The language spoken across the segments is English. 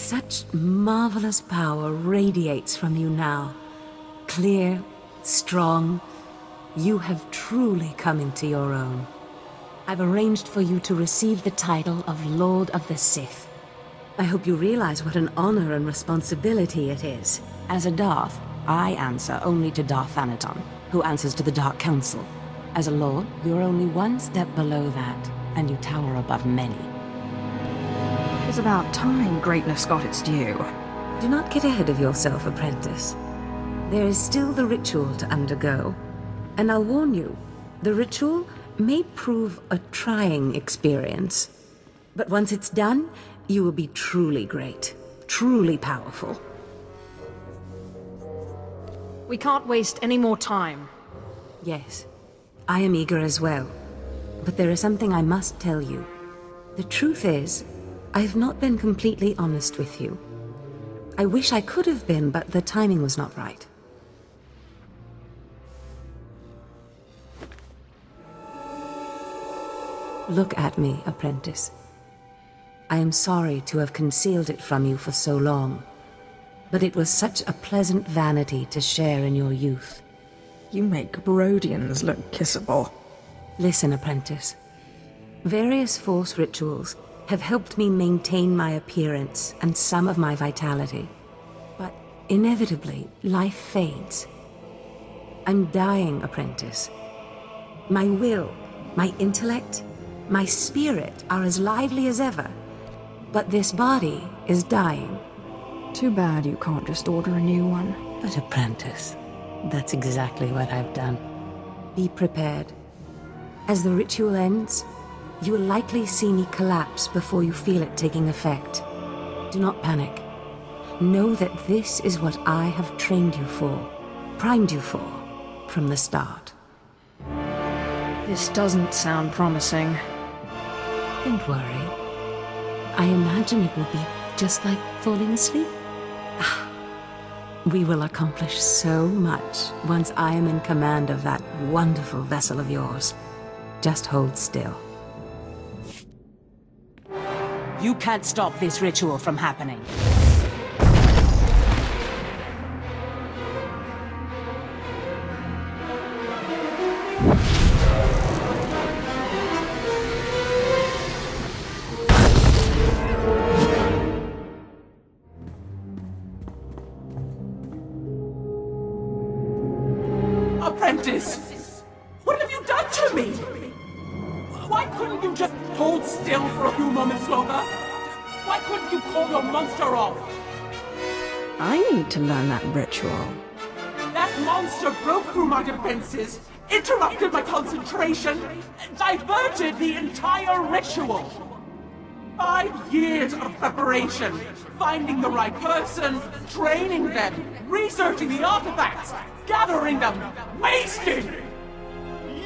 Such marvelous power radiates from you now. Clear, strong. You have truly come into your own. I've arranged for you to receive the title of Lord of the Sith. I hope you realize what an honor and responsibility it is. As a Darth, I answer only to Darth Thanaton, who answers to the Dark Council. As a Lord, you're only one step below that, and you tower above many. It's about time greatness got its due. Do not get ahead of yourself, apprentice. There is still the ritual to undergo. And I'll warn you, the ritual may prove a trying experience. But once it's done, you will be truly great, truly powerful. We can't waste any more time. Yes, I am eager as well. But there is something I must tell you. The truth is, I have not been completely honest with you. I wish I could have been, but the timing was not right. Look at me, apprentice. I am sorry to have concealed it from you for so long, but it was such a pleasant vanity to share in your youth. You make Brodians look kissable. Listen, apprentice. Various Force rituals have helped me maintain my appearance and some of my vitality. But inevitably, life fades. I'm dying, apprentice. My will, my intellect, my spirit are as lively as ever. But this body is dying. Too bad you can't just order a new one. But apprentice, that's exactly what I've done. Be prepared. As the ritual ends, you will likely see me collapse before you feel it taking effect. Do not panic. Know that this is what I have trained you for, primed you for, from the start. This doesn't sound promising. Don't worry. I imagine it will be just like falling asleep. We will accomplish so much once I am in command of that wonderful vessel of yours. Just hold still. You can't stop this ritual from happening. Apprentice! What have you done to me? Why couldn't you just hold still for a few moments longer? Why couldn't you call your monster off? I need to learn that ritual. That monster broke through my defenses, interrupted my concentration, and diverted the entire ritual. 5 years of preparation, finding the right person, training them, researching the artifacts, gathering them, wasted!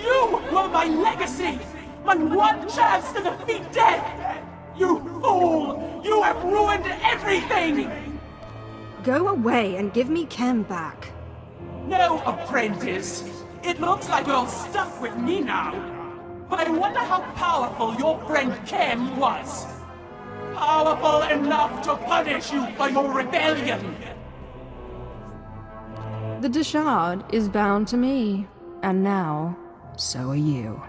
You were my legacy! My one chance to defeat death! You fool! You have ruined everything! Go away and give me Ken back. No, apprentice. It looks like you're stuck with me now. But I wonder how powerful your friend Ken was. Powerful enough to punish you for your rebellion. The Deshard is bound to me, and now, so are you.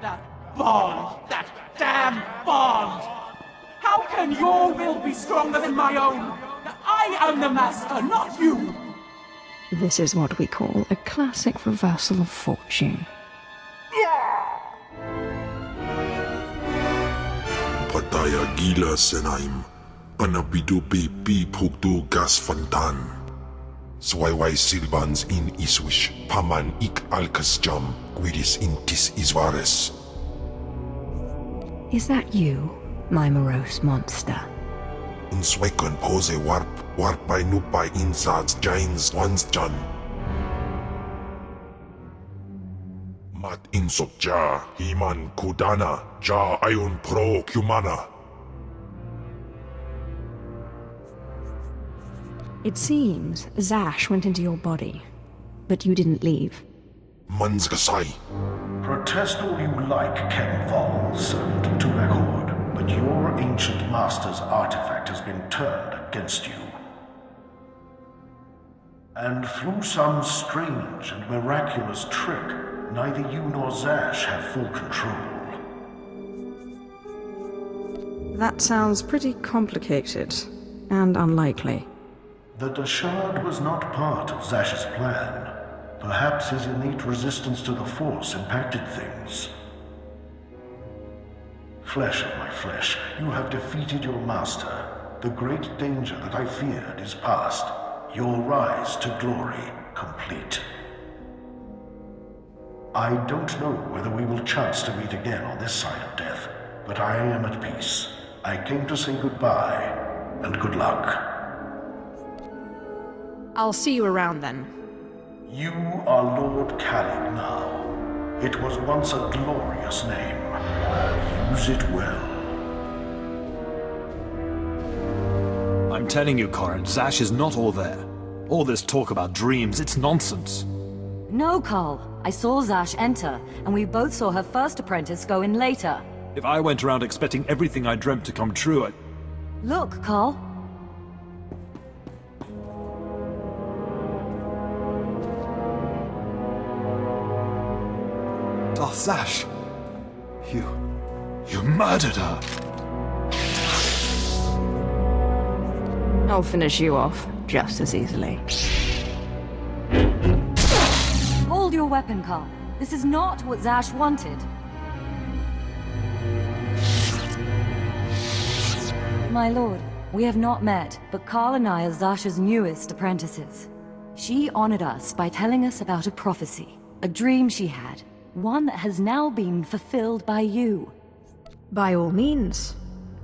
That bond! That damn bond! How can your will be stronger than my own? I am the master, not you! This is what we call a classic reversal of fortune. Pataya gila senaim, panabido pi pugdo gas fantan. Swayway silbans in iswish, paman ik alkasjam, guidis intis isvares. Is that you, my morose monster? Unswekon pose warp by nupay insads jains ones jan. Mat insok ja, himan kudana, ja ayon pro kumana. It seems Zash went into your body, but you didn't leave. Mansgasai. Protest all you like, Ken Val, servant of Tulakord, but but your ancient master's artifact has been turned against you. And through some strange and miraculous trick, neither you nor Zash have full control. That sounds pretty complicated and unlikely. The Dashard was not part of Zash's plan. Perhaps his innate resistance to the Force impacted things. Flesh of my flesh, you have defeated your master. The great danger that I feared is past. Your rise to glory complete. I don't know whether we will chance to meet again on this side of death, but I am at peace. I came to say goodbye, and good luck. I'll see you around then. You are Lord Khalid now. It was once a glorious name. Use it well. I'm telling you, Corin, Zash is not all there. All this talk about dreams, it's nonsense. No, Carl. I saw Zash enter, and we both saw her first apprentice go in later. If I went around expecting everything I dreamt to come true, I'd... Look, Carl. Darth Zash! You murdered her! I'll finish you off just as easily. Hold your weapon, Carl. This is not what Zash wanted. My lord, we have not met, but Carl and I are Zash's newest apprentices. She honored us by telling us about a prophecy, a dream she had, one that has now been fulfilled by you. By all means,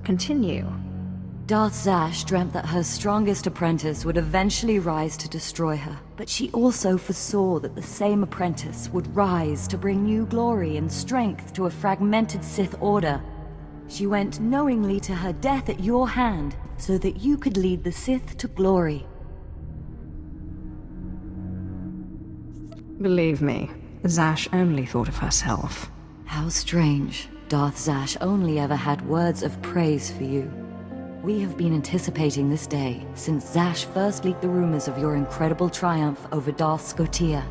continue. Darth Zash dreamt that her strongest apprentice would eventually rise to destroy her, but she also foresaw that the same apprentice would rise to bring new glory and strength to a fragmented Sith Order. She went knowingly to her death at your hand, so that you could lead the Sith to glory. Believe me, Zash only thought of herself. How strange. Darth Zash only ever had words of praise for you. We have been anticipating this day since Zash first leaked the rumors of your incredible triumph over Darth SWTOR.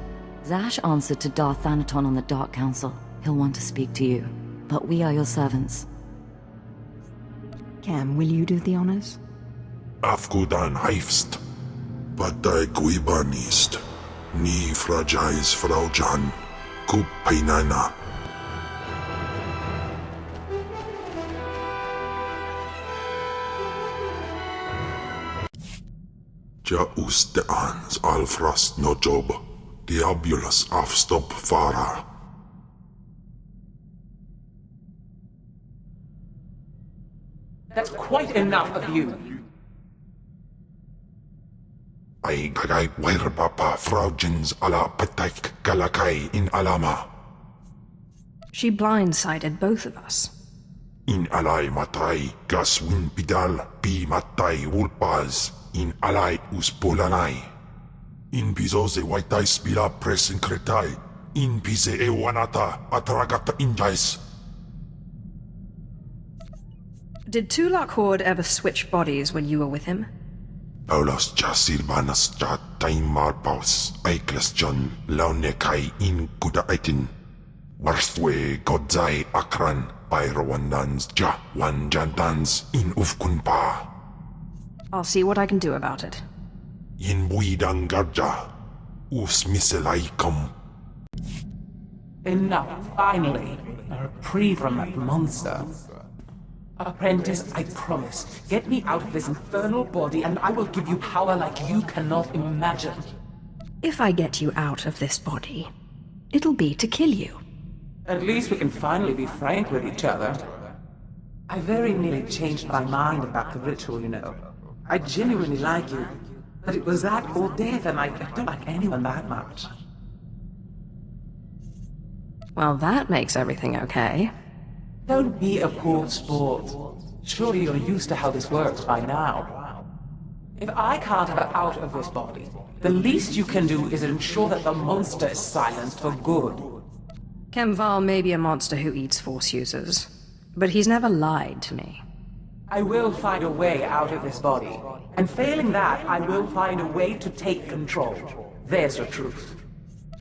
Zash answered to Darth Thanaton on the Dark Council. He'll want to speak to you, but we are your servants. Cam, will you do the honors? Afgudan heifst. Batay kuibanist. Ni fragais fraujan. Kupainana. Ja usteans alfrast no job. Diabulus afstop fara. That's quite enough of you. Ay gagay wair papa fraujins ala patak galakay in alama. She blindsided both of us. In alay matay gaswin pidal pi matay wulpaz. In alay uspolanay. In bizoze waitay spila presinkretay. In bize ewanata atragata injais. Did Tulak Horde ever switch bodies when you were with him? Paulos jasilbanas ja taimar paus. Aiklas John launekay in kudaitin. Warstwe godzai akran. Pairowandans ja wanjantans in ufkunpa. I'll see what I can do about it. In buidang garja. Us miselaikum. Enough, finally. A reprieve from that monster. Apprentice, I promise. Get me out of this infernal body and I will give you power like you cannot imagine. If I get you out of this body, it'll be to kill you. At least we can finally be frank with each other. I very nearly changed my mind about the ritual, you know. I genuinely like you, but it was that or death, and I don't like anyone that much. Well, that makes everything okay. Don't be a poor sport. Surely you're used to how this works by now. If I can't have her out of this body, the least you can do is ensure that the monster is silenced for good. Kemval may be a monster who eats Force users, but he's never lied to me. I will find a way out of this body. And failing that, I will find a way to take control. There's the truth.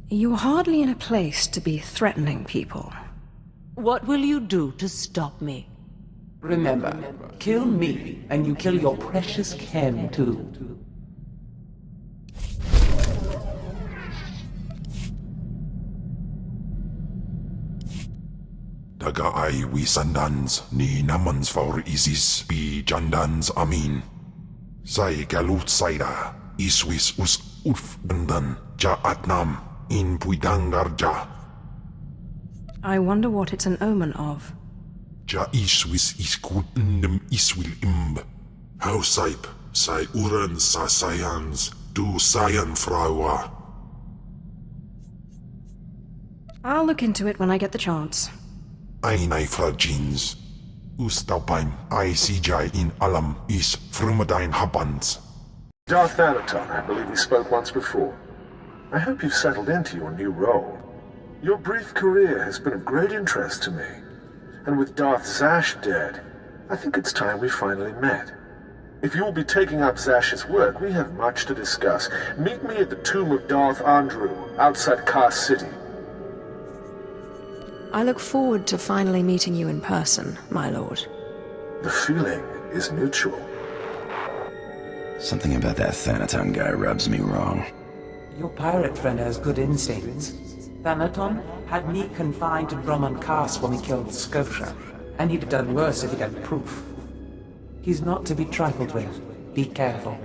You're hardly in a place to be threatening people. What will you do to stop me? Remember, kill me, and you kill your precious Ken, too. Daga ay wisandans ni namans for isis bi jandans amin. Sai galut saida iswis us ulf bandan ja atnam in puidangarja. I wonder what it's an omen of. Ja iswis iskul ndem iswil imb. How saip sai uren sa sayans du sayan fraua. I'll look into it when I get the chance. Einai fragins. Ustaupaim I CJ in alam is frumadine habans. Darth Thanaton, I believe we spoke once before. I hope you've settled into your new role. Your brief career has been of great interest to me. And with Darth Zash dead, I think it's time we finally met. If you'll be taking up Zash's work, we have much to discuss. Meet me at the tomb of Darth Andrew, outside Kars City. I look forward to finally meeting you in person, my lord. The feeling is mutual. Something about that Thanaton guy rubs me wrong. Your pirate friend has good instincts. Thanaton had me confined to Brahman Kars when we killed Scotia, and he'd have done worse if he'd had proof. He's not to be trifled with. Be careful.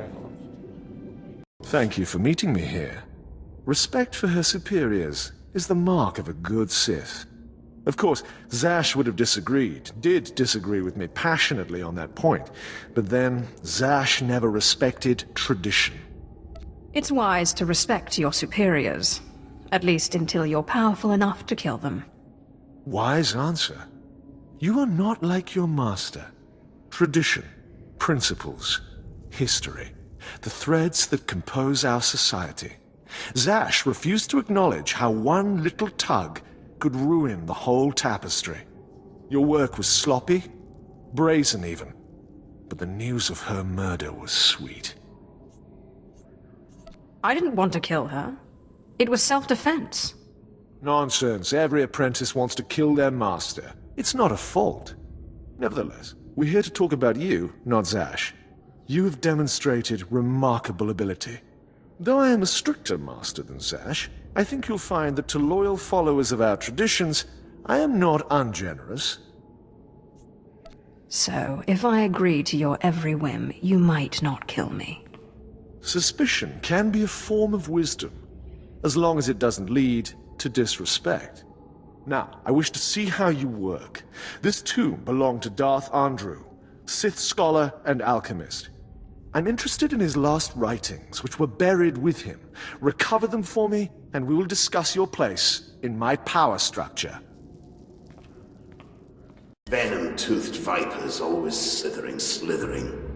Thank you for meeting me here. Respect for her superiors is the mark of a good Sith. Of course, Zash would have did disagree with me passionately on that point, but then Zash never respected tradition. It's wise to respect your superiors, at least until you're powerful enough to kill them. Wise answer. You are not like your master. Tradition, principles, history, the threads that compose our society. Zash refused to acknowledge how one little tug could ruin the whole tapestry. Your work was sloppy, brazen even, but the news of her murder was sweet. I didn't want to kill her. It was self-defense. Nonsense. Every apprentice wants to kill their master. It's not a fault. Nevertheless, we're here to talk about you, not Zash. You have demonstrated remarkable ability. Though I am a stricter master than Zash, I think you'll find that to loyal followers of our traditions, I am not ungenerous. So, if I agree to your every whim, you might not kill me. Suspicion can be a form of wisdom, as long as it doesn't lead to disrespect. Now, I wish to see how you work. This tomb belonged to Darth Andrew, Sith scholar and alchemist. I'm interested in his last writings, which were buried with him. Recover them for me, and we will discuss your place in my power structure. Venom-toothed vipers always slithering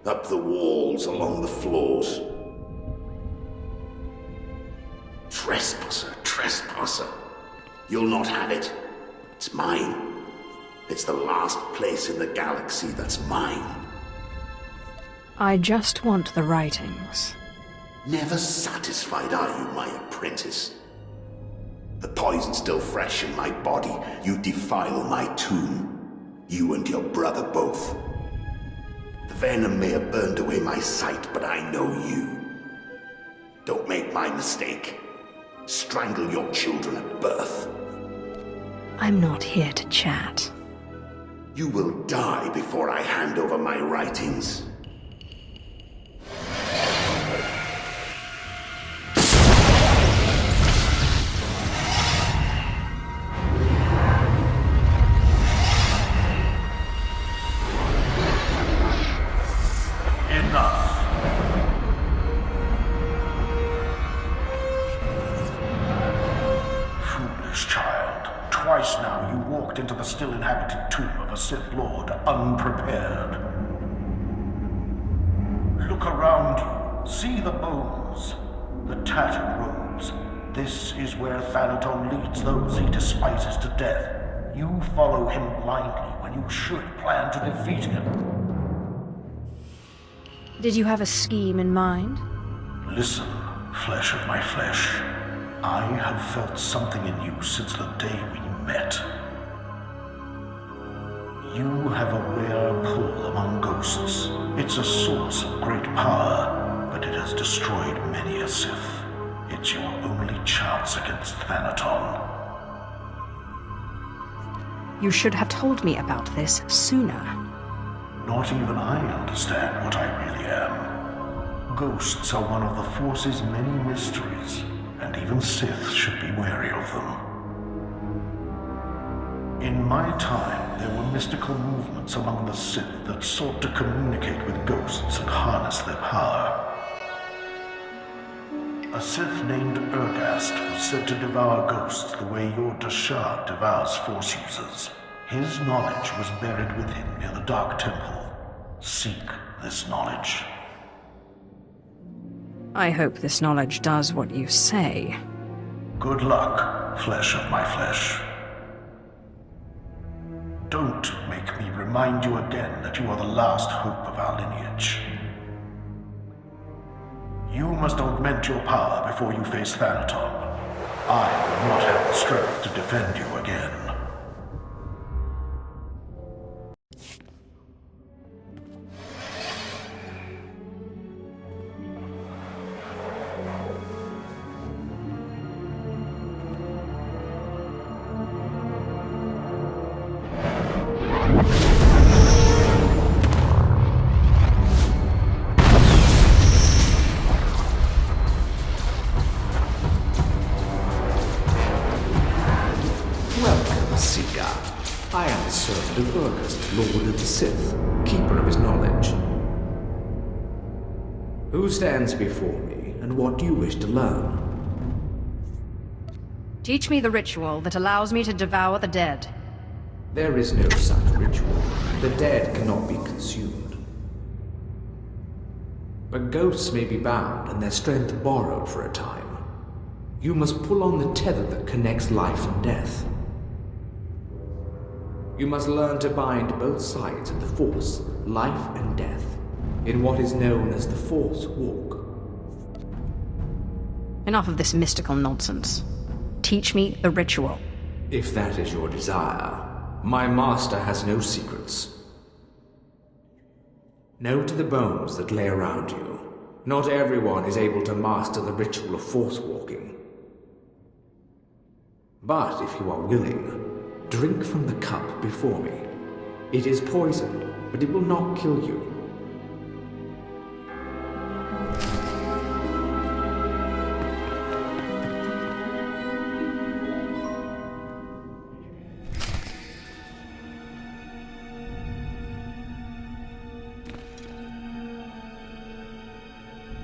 up the walls, along the floors. Trespasser. You'll not have it. It's mine. It's the last place in the galaxy that's mine. I just want the writings. Never satisfied are you, my apprentice? The poison's still fresh in my body. You defile my tomb. You and your brother both. The venom may have burned away my sight, but I know you. Don't make my mistake. Strangle your children at birth. I'm not here to chat. You will die before I hand over my writings. Twice now you walked into the still inhabited tomb of a Sith Lord unprepared. Look around you. See the bones, the tattered robes. This is where Thanaton leads those he despises to death. You follow him blindly when you should plan to defeat him. Did you have a scheme in mind? Listen, flesh of my flesh. I have felt something in you since the day we met. You have a rare pull among ghosts. It's a source of great power, but it has destroyed many a Sith. It's your only chance against Thanaton. You should have told me about this sooner. Not even I understand what I really am. Ghosts are one of the Force's many mysteries, and even Sith should be wary of them. In my time, there were mystical movements among the Sith that sought to communicate with ghosts and harness their power. A Sith named Ergast was said to devour ghosts the way your Dashar devours Force users. His knowledge was buried with him near the Dark Temple. Seek this knowledge. I hope this knowledge does what you say. Good luck, flesh of my flesh. Don't make me remind you again that you are the last hope of our lineage. You must augment your power before you face Thanaton. I will not have the strength to defend you again. I am the servant of Ergast, Lord of the Sith, keeper of his knowledge. Who stands before me, and what do you wish to learn? Teach me the ritual that allows me to devour the dead. There is no such ritual. The dead cannot be consumed. But ghosts may be bound and their strength borrowed for a time. You must pull on the tether that connects life and death. You must learn to bind both sides of the Force, life and death, in what is known as the Force Walk. Enough of this mystical nonsense. Teach me the ritual. If that is your desire, my master has no secrets. Know to the bones that lay around you, not everyone is able to master the ritual of Force Walking. But if you are willing, drink from the cup before me. It is poison, but it will not kill you.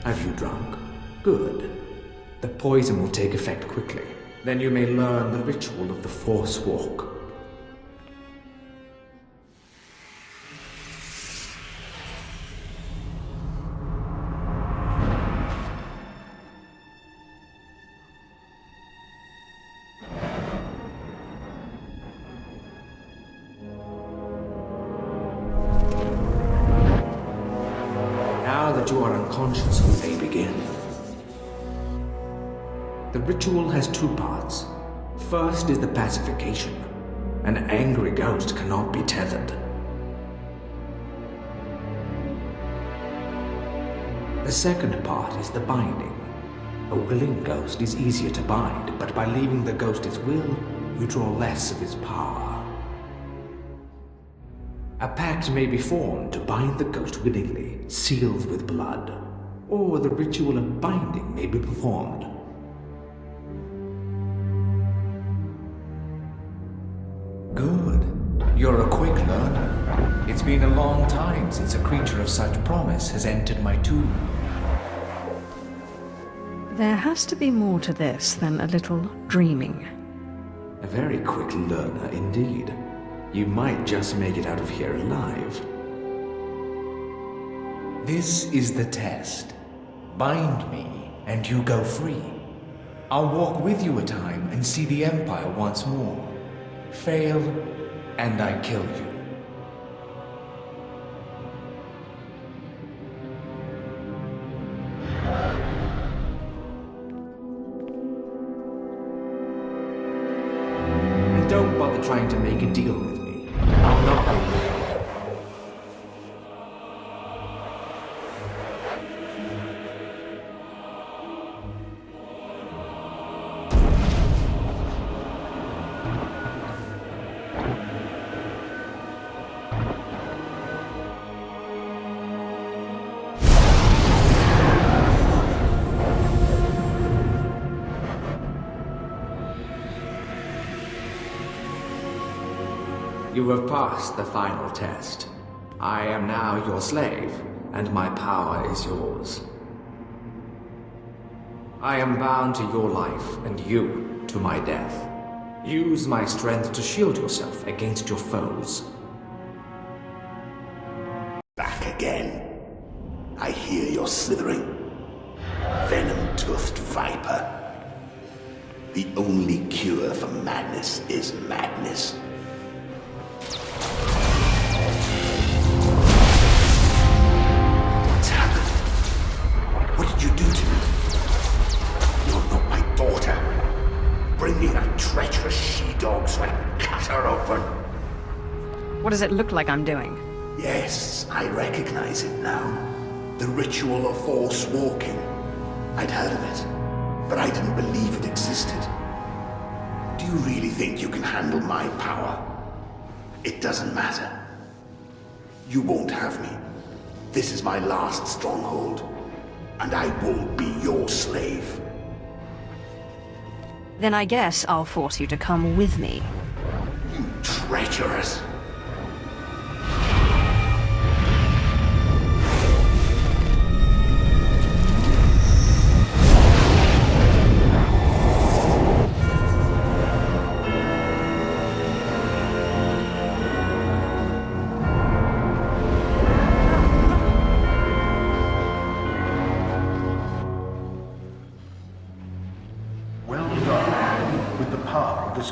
Have you drunk? Good. The poison will take effect quickly. Then you may learn the ritual of the Force Walk. Now that you are unconscious, we may begin. The ritual has two parts. First is the pacification. An angry ghost cannot be tethered. The second part is the binding. A willing ghost is easier to bind, but by leaving the ghost its will, you draw less of his power. A pact may be formed to bind the ghost willingly, sealed with blood, or the ritual of binding may be performed. Good. You're a quick learner. It's been a long time since a creature of such promise has entered my tomb. There has to be more to this than a little dreaming. A very quick learner indeed. You might just make it out of here alive. This is the test. Bind me, and you go free. I'll walk with you a time and see the Empire once more. Fail, and I kill you. trying to make a deal with me. I'll not be willing. You have passed the final test. I am now your slave, and my power is yours. I am bound to your life, and you to my death. Use my strength to shield yourself against your foes. Back again. I hear you're slithering. Venom-toothed viper. The only cure for madness is madness. What's happened? What did you do to me? You're not my daughter. Bring me that treacherous she-dog so I can cut her open. What does it look like I'm doing? Yes, I recognize it now. The ritual of force walking. I'd heard of it, but I didn't believe it existed. Do you really think you can handle my power? It doesn't matter. You won't have me. This is my last stronghold, and I won't be your slave. Then I guess I'll force you to come with me. You treacherous!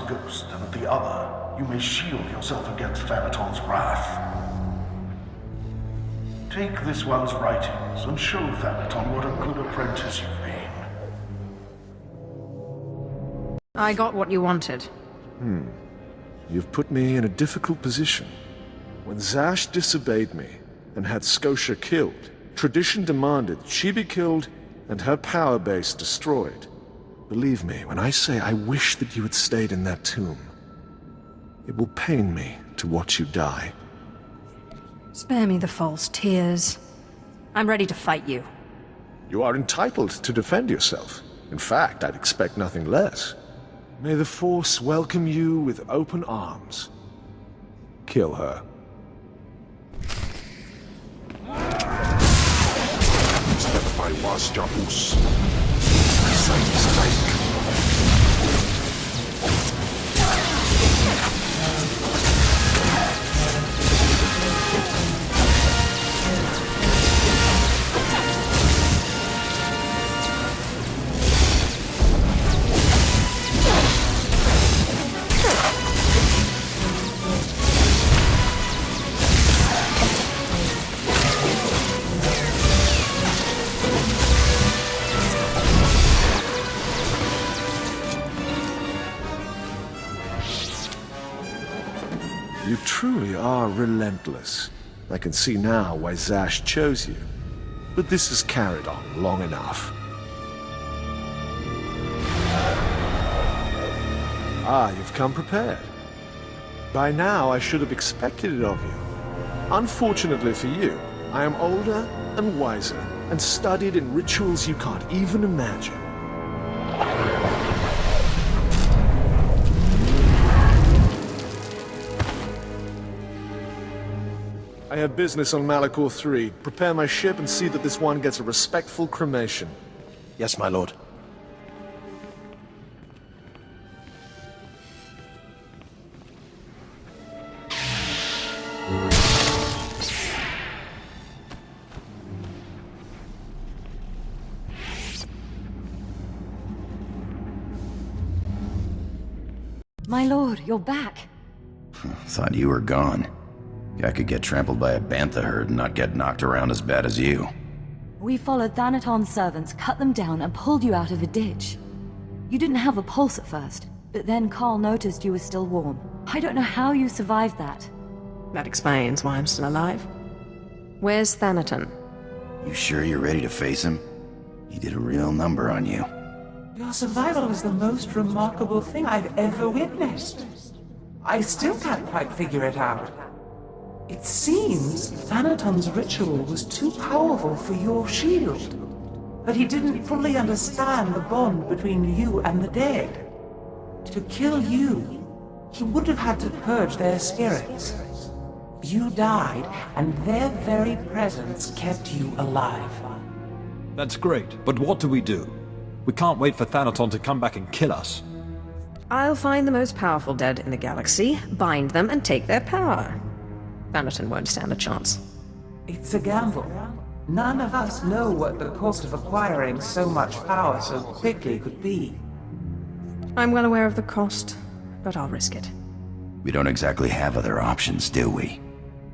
Ghost, and at the other, you may shield yourself against Thanaton's wrath. Take this one's writings and show Thanaton what a good apprentice you've been. I got what you wanted. You've put me in a difficult position. When Zash disobeyed me and had Scotia killed, tradition demanded she be killed and her power base destroyed. Believe me when I say I wish that you had stayed in that tomb. It will pain me to watch you die. Spare me the false tears. I'm ready to fight you. You are entitled to defend yourself. In fact, I'd expect nothing less. May the Force welcome you with open arms. Kill her. Step by was Jabus. Strike. You truly are relentless. I can see now why Zash chose you. But this has carried on long enough. You've come prepared. By now, I should have expected it of you. Unfortunately for you, I am older and wiser, and studied in rituals you can't even imagine. I have business on Malachor 3. Prepare my ship and see that this one gets a respectful cremation. Yes, my lord. My lord, you're back. Thought you were gone. I could get trampled by a bantha herd and not get knocked around as bad as you. We followed Thanaton's servants, cut them down, and pulled you out of a ditch. You didn't have a pulse at first, But then Carl noticed you were still warm. I don't know how you survived that. That explains why I'm still alive. Where's Thanaton? You sure you're ready to face him? He did a real number on you. Your survival is the most remarkable thing I've ever witnessed. I still can't quite figure it out. It seems Thanaton's ritual was too powerful for your shield. But he didn't fully understand the bond between you and the dead. To kill you, he would have had to purge their spirits. You died, and their very presence kept you alive. That's great, but what do? We can't wait for Thanaton to come back and kill us. I'll find the most powerful dead in the galaxy, bind them, and take their power. Thanaton won't stand a chance. It's a gamble. None of us know what the cost of acquiring so much power so quickly could be. I'm well aware of the cost, but I'll risk it. We don't exactly have other options, do we?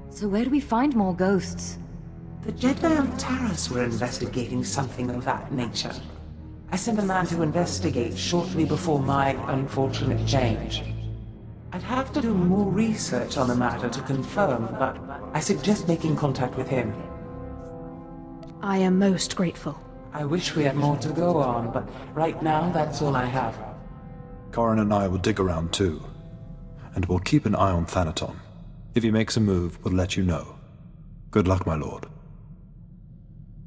So where do we find more ghosts? The Jedi on Taras were investigating something of that nature. I sent a man to investigate shortly before my unfortunate change. I'd have to do more research on the matter to confirm, but I suggest making contact with him. I am most grateful. I wish we had more to go on, but right now that's all I have. Corrin and I will dig around too. And we'll keep an eye on Thanaton. If he makes a move, we'll let you know. Good luck, my lord.